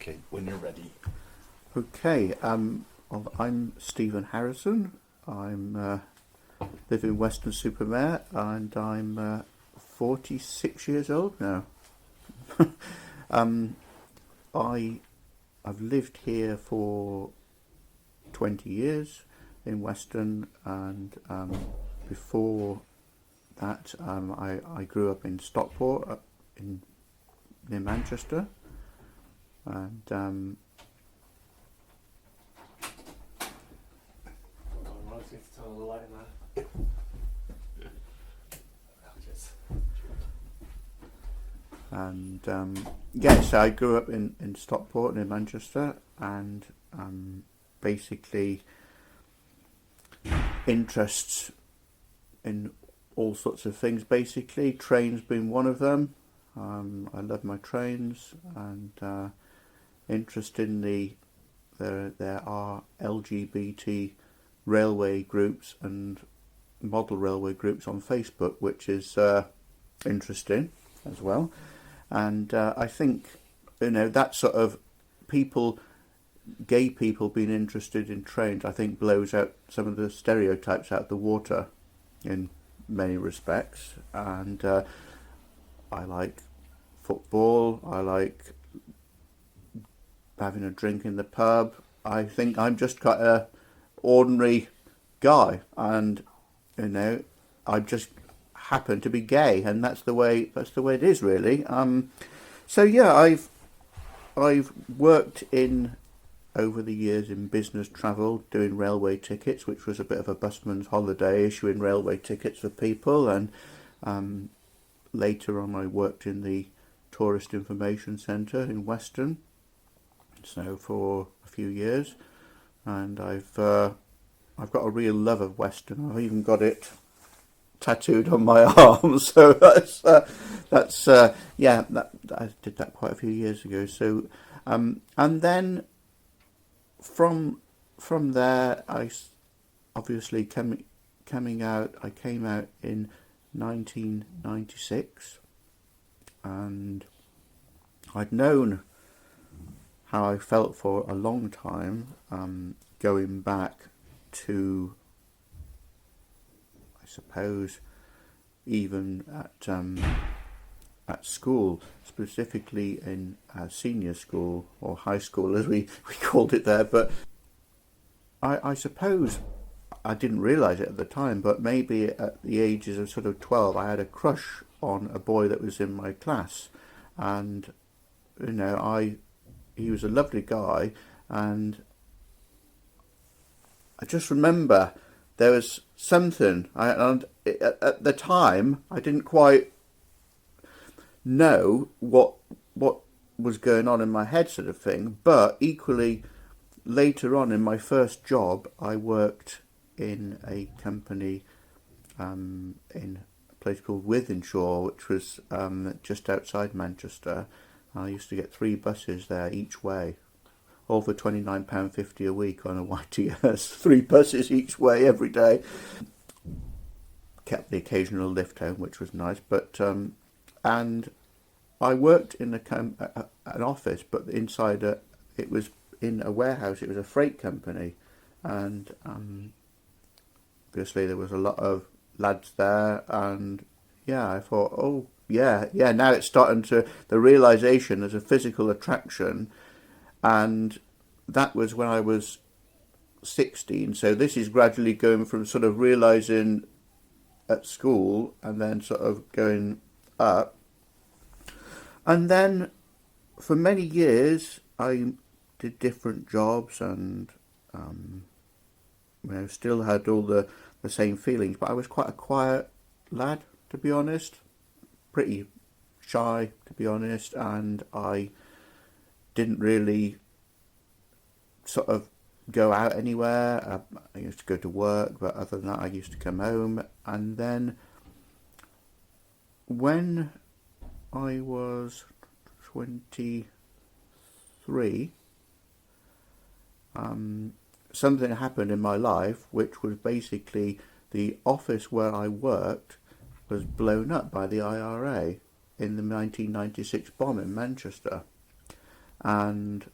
Okay, when you're ready. Okay, I'm Stephen Harrison. I'm live in Weston-super-Mare, and I'm 46 years old now. um, I've lived here for 20 years in Weston, and before that, I grew up in Stockport, near Manchester, and yes, I grew up in Stockport near Manchester, and basically interests in all sorts of things. Basically, trains being one of them. I love my trains, and interest in there are LGBT railway groups and model railway groups on Facebook, which is interesting as well. And I think, that sort of gay people being interested in trains, I think blows out some of the stereotypes out the water in many respects. And I like football, I like having a drink in the pub. I think I'm just quite a ordinary guy, and I just happen to be gay, and that's the way it is, really. So yeah, I've worked in over the years in business travel, doing railway tickets, which was a bit of a busman's holiday, issuing railway tickets for people, and later on I worked in the Tourist Information Centre in Weston, so for a few years, and I've got a real love of Weston. I've even got it tattooed on my arm. So yeah, I did that quite a few years ago. So and then from there, I obviously coming out. I came out in 1996, and I'd known how I felt for a long time, going back to, I suppose, even at school, specifically in senior school, or high school as we called it there. But I suppose I didn't realise it at the time, but maybe at the ages of sort of 12, I had a crush on a boy that was in my class, and he was a lovely guy, and I just remember there was something. And at the time, I didn't quite know what was going on in my head, sort of thing. But equally, later on in my first job, I worked in a company in a place called Wythenshawe, which was just outside Manchester. I used to get 3 buses there each way, all for £29.50 a week on a YTS. 3 buses each way every day. Kept the occasional lift home, which was nice. But and I worked in an office, but inside it was in a warehouse. It was a freight company, and obviously there was a lot of lads there, and yeah, I thought, oh yeah, now it's starting to, the realisation there's a physical attraction, and that was when I was 16, so this is gradually going from sort of realising at school and then sort of going up. And then for many years I did different jobs, and still had all the same feelings, but I was quite a quiet lad, to be honest, pretty shy, to be honest, and I didn't really sort of go out anywhere. I used to go to work, but other than that I used to come home. And then when I was 23, something happened in my life, which was basically the office where I worked was blown up by the IRA in the 1996 bomb in Manchester. and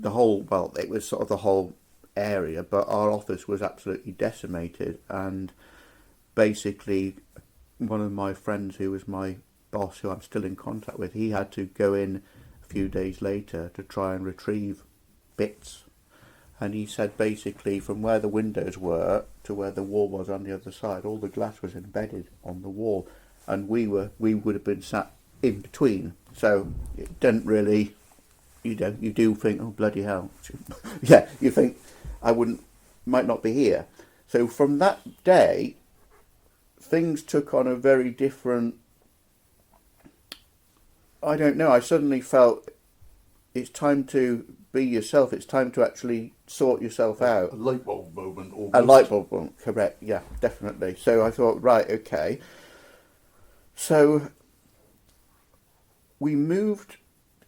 it was sort of the whole area, but our office was absolutely decimated. And basically, one of my friends who was my boss, who I'm still in contact with, he had to go in a few days later to try and retrieve bits. And he said basically from where the windows were to where the wall was on the other side, all the glass was embedded on the wall, and we would have been sat in between. So it didn't really, you do think, oh bloody hell, yeah, you think might not be here. So from that day, things took on a very different. I don't know. I suddenly felt it's time to be yourself. It's time to actually sort yourself out. A light bulb moment. Almost. A light bulb moment, correct. Yeah, definitely. So I thought, right, okay. So we moved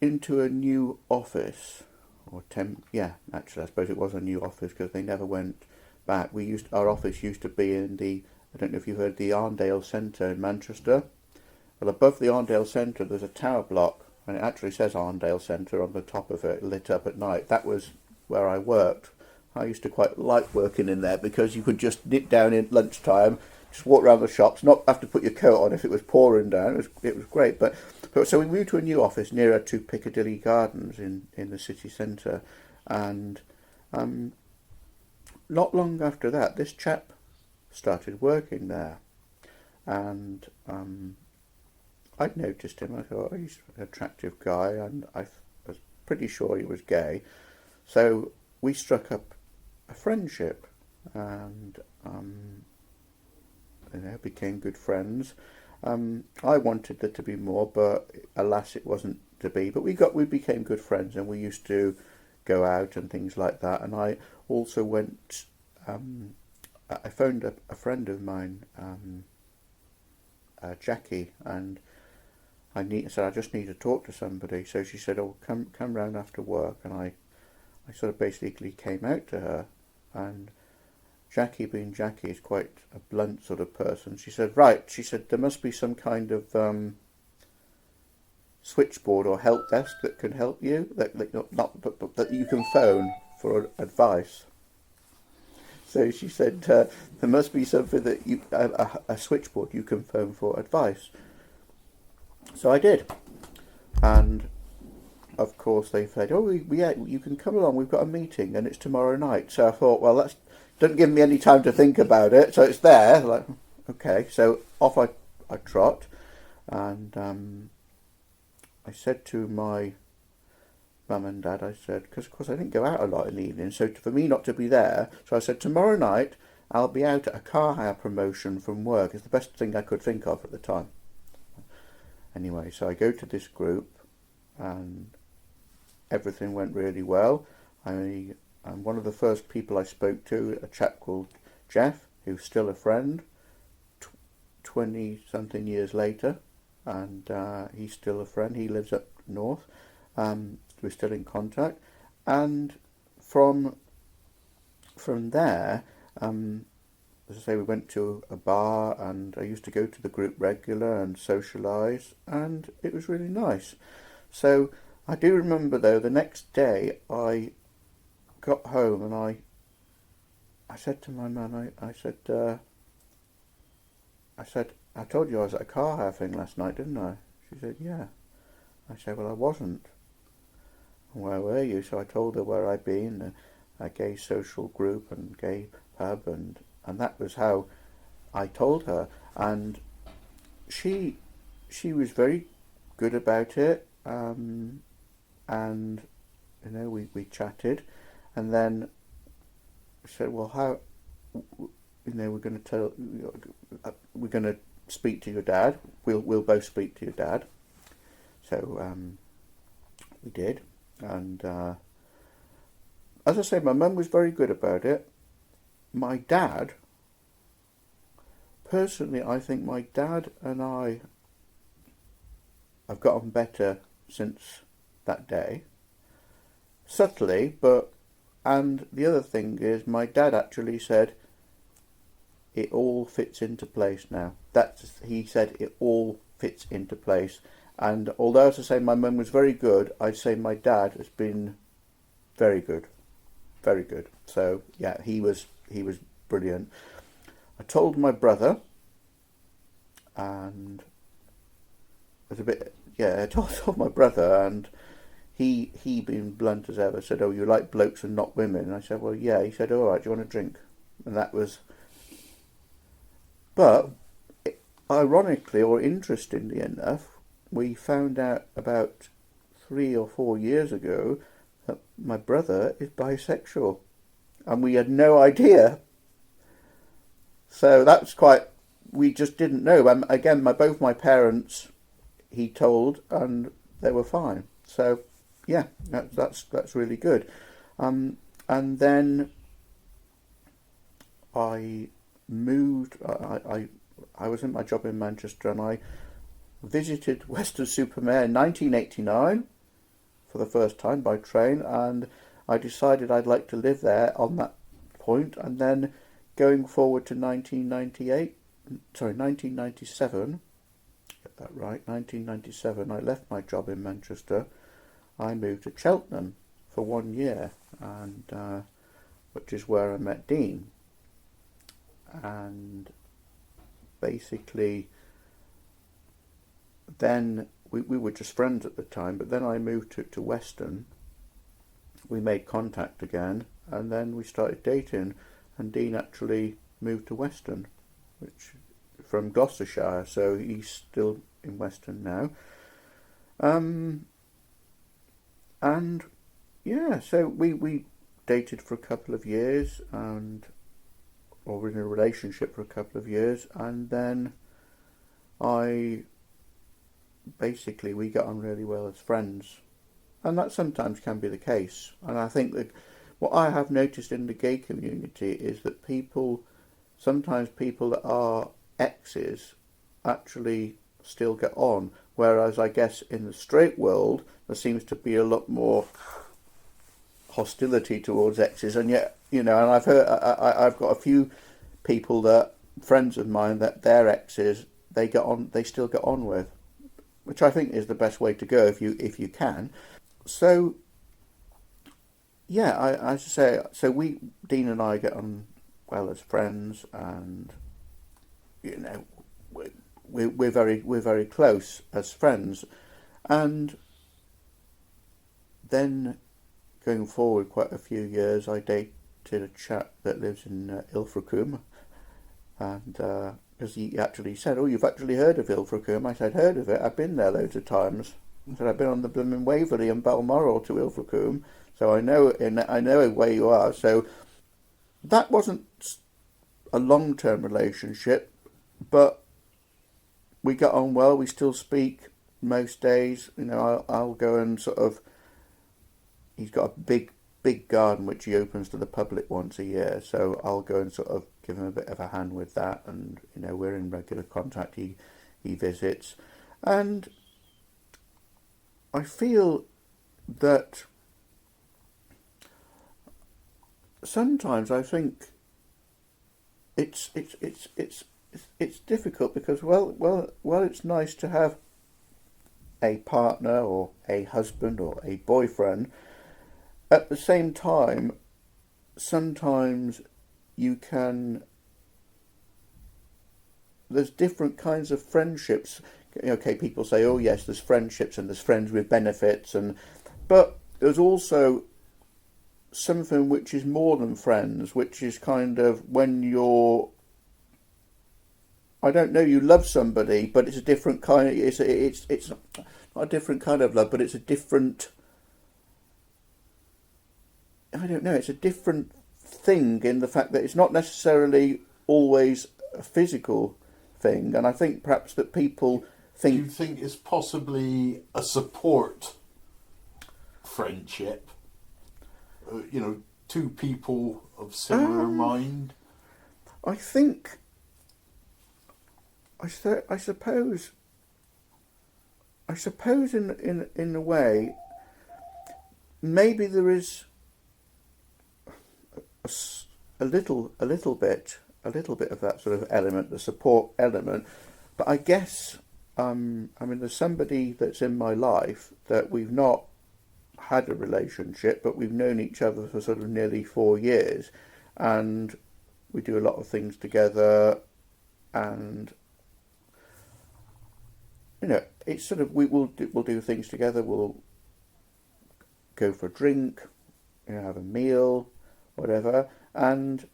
into a new office, actually I suppose it was a new office because they never went back. Our office used to be in I don't know if you heard, the Arndale Centre in Manchester. Well, above the Arndale Centre there's a tower block, and it actually says Arndale Centre on the top of it, lit up at night. That was where I worked. I used to quite like working in there because you could just nip down in lunchtime, just walk around the shops, not have to put your coat on if it was pouring down. It was great. But so we moved to a new office nearer to Piccadilly Gardens in the city centre, and not long after that, this chap started working there, and I'd noticed him. I thought, oh, he's an attractive guy, and I was pretty sure he was gay. So we struck up a friendship, and became good friends. I wanted there to be more, but alas, it wasn't to be. But we became good friends, and we used to go out and things like that. And I also went. I phoned a friend of mine, Jackie, and I said I just need to talk to somebody. So she said, "Oh, come round after work." And I sort of basically came out to her, and Jackie, being Jackie, is quite a blunt sort of person. She said, "Right," she said, "there must be some kind of switchboard or help desk that can help you, that you can phone for advice." So she said, there must be something that a switchboard you can phone for advice. So I did, and of course they said, "Oh, you can come along. We've got a meeting, and it's tomorrow night." So I thought, well, that's doesn't give me any time to think about it. So it's there, like, okay. So off I trot, and I said to my mum and dad, I said, because of course I didn't go out a lot in the evening, so for me not to be there, so I said, tomorrow night I'll be out at a car hire promotion from work. It's the best thing I could think of at the time. Anyway, so I go to this group, and everything went really well. I'm one of the first people I spoke to, a chap called Jeff, who's still a friend, 20-something years later, and he's still a friend. He lives up north. We're still in contact, and from there, as I say, we went to a bar, and I used to go to the group regular and socialise, and it was really nice. So I do remember, though, the next day I got home, and I said to my mum, I said, I told you I was at a car hire thing last night, didn't I? She said, yeah. I said, well, I wasn't. Where were you? So I told her where I'd been, a gay social group and gay pub, and that was how I told her. And she was very good about it, and we chatted, and then said, well, how, we're going to speak to your dad. We'll both speak to your dad. So we did, and as I say, my mum was very good about it. My dad, personally, I think my dad and I have got on better since that day. Subtly, and the other thing is, my dad actually said, it all fits into place now. He said it all fits into place, And although, as I say, my mum was very good, I'd say my dad has been very good, very good. So yeah, he was brilliant. I told my brother, and it was a bit, yeah, I told my brother, and he being blunt as ever, said, "Oh, you like blokes and not women?" And I said, "Well, yeah." He said, "All right, do you want a drink?" And that was, but ironically or interestingly enough, we found out about 3 or 4 years ago that my brother is bisexual, and we had no idea. So that's quite. We just didn't know. Again, both my parents, he told, and they were fine. So yeah, that's really good. And then I moved. I was in my job in Manchester, and I visited Weston-super-Mare in 1989 for the first time by train, and I decided I'd like to live there on that point, and then going forward to 1997, get that right, 1997, I left my job in Manchester. I moved to Cheltenham for 1 year, and which is where I met Dean. And basically, then we were just friends at the time, but then I moved to Weston. We made contact again, and then we started dating, and Dean actually moved to Weston, which from Gloucestershire, so he's still in Weston now. And yeah, so we dated for a couple of years, or were in a relationship for a couple of years, and then we got on really well as friends, and that sometimes can be the case. And I think that what I have noticed in the gay community is that sometimes people that are exes actually still get on, whereas I guess in the straight world there seems to be a lot more hostility towards exes. And yet, and I've got a few people, that friends of mine, that their exes they still get on with, which I think is the best way to go if you can. So yeah, I say, so Dean and I get on well as friends, and we're very close as friends. And then going forward quite a few years, I dated a chap that lives in Ilfracombe, and because he actually said, "Oh, you've actually heard of Ilfracombe?" I said, "Heard of it. I've been there loads of times." I said, "I've been on the blooming Waverley and Balmoral to Ilfracombe, so I know where you are." So that wasn't a long-term relationship, but we got on well. We still speak most days. I'll go and sort of. He's got a big garden which he opens to the public once a year, so I'll go and sort of give him a bit of a hand with that, and we're in regular contact. He visits, and I feel that sometimes I think it's difficult, because well it's nice to have a partner or a husband or a boyfriend. At the same time, sometimes there's different kinds of friendships. Okay, people say, "Oh yes, there's friendships and there's friends with benefits," but there's also something which is more than friends, which is kind of when I don't know, you love somebody, but it's a different kind. It's not a different kind of love, but it's a different. I don't know. It's a different thing in the fact that it's not necessarily always a physical thing, and I think perhaps that people think. Do you think it's possibly a support friendship? Two people of similar mind. I think. I suppose in a way, maybe there is a little bit of that sort of element, the support element, but I guess I mean, there's somebody that's in my life that we've not had a relationship, but we've known each other for sort of nearly 4 years, and we do a lot of things together, and it's sort of we'll do things together. We'll go for a drink, have a meal, whatever, and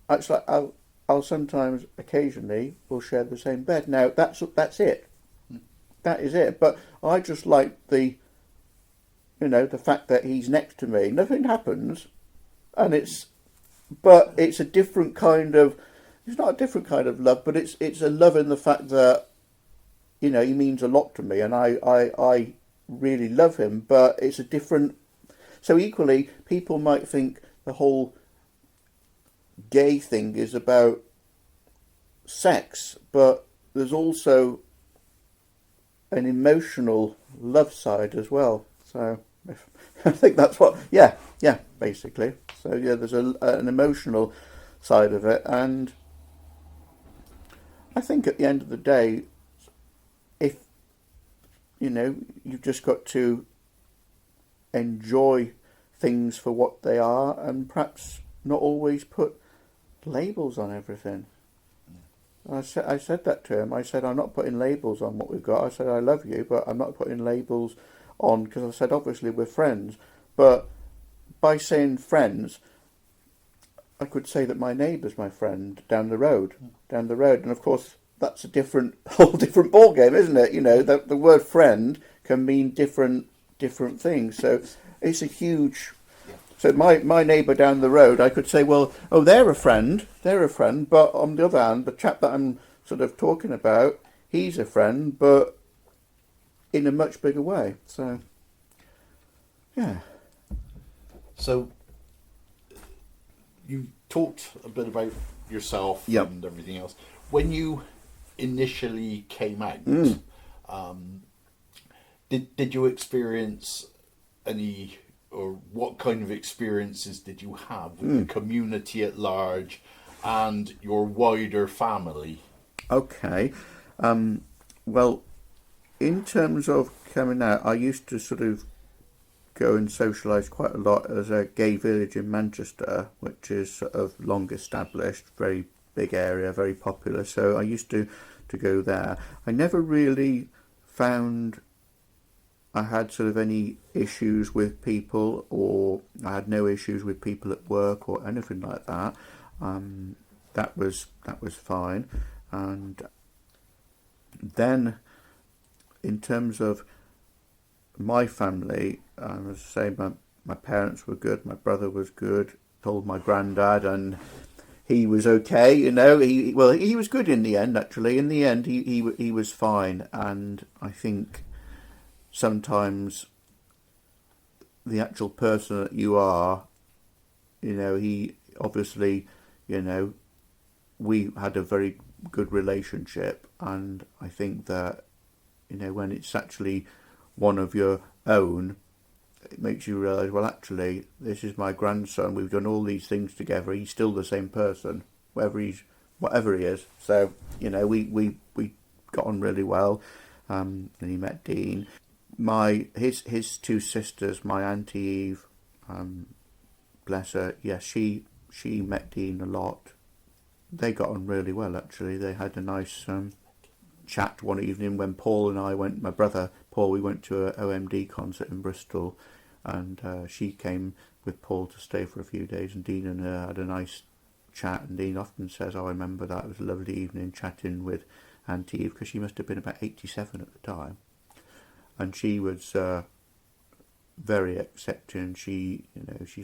it's like I'll sometimes, occasionally, we'll share the same bed. Now that's it. That is it. But I just like the fact that he's next to me. Nothing happens, and it's a different kind of. It's not a different kind of love, but it's a love in the fact that he means a lot to me, and I really love him. But it's a different. So equally, people might think the whole gay thing is about sex, but there's also an emotional love side as well. So I think that's what, basically. So yeah, there's an emotional side of it, and I think at the end of the day, if you've just got to enjoy things for what they are, and perhaps not always put labels on everything. I said that to him. I said, I'm not putting labels on what we've got. I said, I love you, but I'm not putting labels on, because I said, obviously we're friends. But by saying friends, I could say that my neighbour's my friend down the road. And of course, that's a whole different ball game, isn't it? The word friend can mean different things. So it's a huge. So my neighbour down the road, I could say, well, oh, they're a friend. But on the other hand, the chap that I'm sort of talking about, he's a friend, but in a much bigger way. So, yeah. So you talked a bit about yourself and everything else. When you initially came out, did you experience any, or what kind of experiences did you have with the community at large and your wider family? Okay. Well, in terms of coming out, I used to sort of go and socialise quite a lot as a gay village in Manchester, which is sort of long established, very big area, very popular. So I used to go there. I never really found I had sort of any issues with people, or I had no issues with people at work or anything like that. That was fine. And then, in terms of my family, as I say, my parents were good. My brother was good. Told my granddad, and he was okay. He was good in the end. Actually, in the end, he was fine. And I think sometimes the actual person that you are, he obviously, we had a very good relationship, and I think that, when it's actually one of your own, it makes you realise, well, actually, this is my grandson, we've done all these things together, he's still the same person, whatever he is. So, we got on really well, and he met Dean. His two sisters, my Auntie Eve, bless her, yes, she met Dean a lot. They got on really well, actually. They had a nice chat one evening when Paul and I went, my brother Paul, we went to a OMD concert in Bristol, and she came with Paul to stay for a few days, and Dean and her had a nice chat, and Dean often says, I remember that, it was a lovely evening chatting with Auntie Eve, because she must have been about 87 at the time, and she was very accepting. She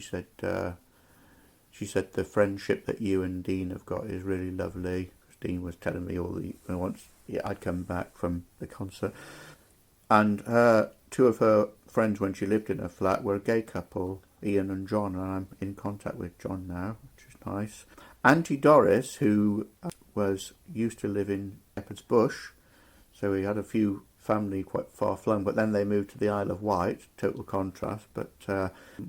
said the friendship that you and Dean have got is really lovely. Dean was telling me once I'd come back from the concert, and two of her friends when she lived in her flat were a gay couple, Ian and John, and I'm in contact with John now, which is nice. Auntie Doris, who used to live in Shepherd's Bush, so we had a few family quite far flung, but then they moved to the Isle of Wight, total contrast. But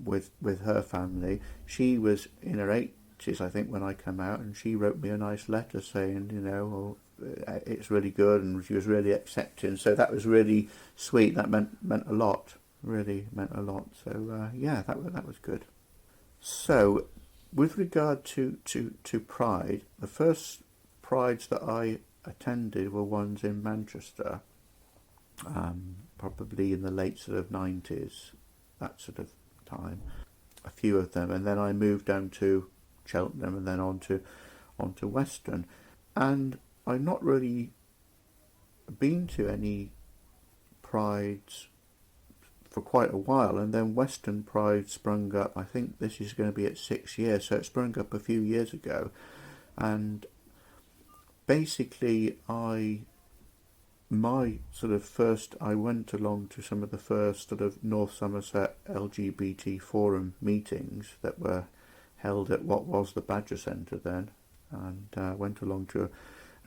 with her family, she was in her 80s, I think, when I came out, and she wrote me a nice letter saying, it's really good, and she was really accepting. So that was really sweet. That meant a lot. Really meant a lot. So yeah, that was good. So, with regard to Pride, the first Prides that I attended were ones in Manchester, probably in the late sort of 90s, that sort of time. A few of them, and then I moved down to Cheltenham, and then on to Weston, and I've not really been to any Prides for quite a while, and then Weston Pride sprung up. I think this is going to be at 6 years, so it sprung up a few years ago, and basically I went along to some of the first sort of North Somerset LGBT forum meetings that were held at what was the Badger Centre then, and went along to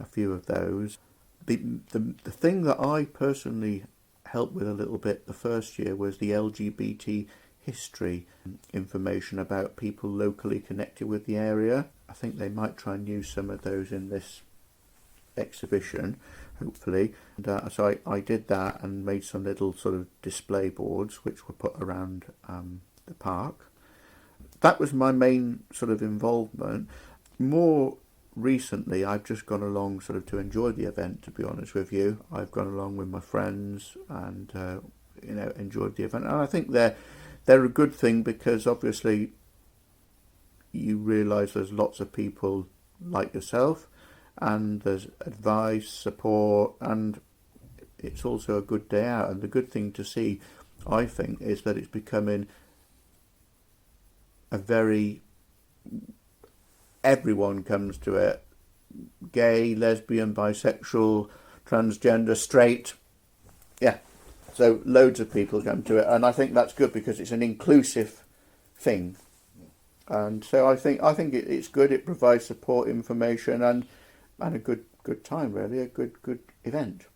a few of those. The thing that I personally helped with a little bit the first year was the LGBT history information about people locally connected with the area. I think they might try and use some of those in this exhibition, hopefully. And so I did that and made some little sort of display boards which were put around the park. That was my main sort of involvement. More recently, I've just gone along sort of to enjoy the event, to be honest with you. I've gone along with my friends and enjoyed the event, and I think they're a good thing, because obviously you realise there's lots of people like yourself, and there's advice, support, and it's also a good day out. And the good thing to see, I think, is that it's becoming everyone comes to it. Gay, lesbian, bisexual, transgender, straight. Yeah. So loads of people come to it, and I think that's good because it's an inclusive thing. And so I think it's good. It provides support, information, and a good time, really, a good event.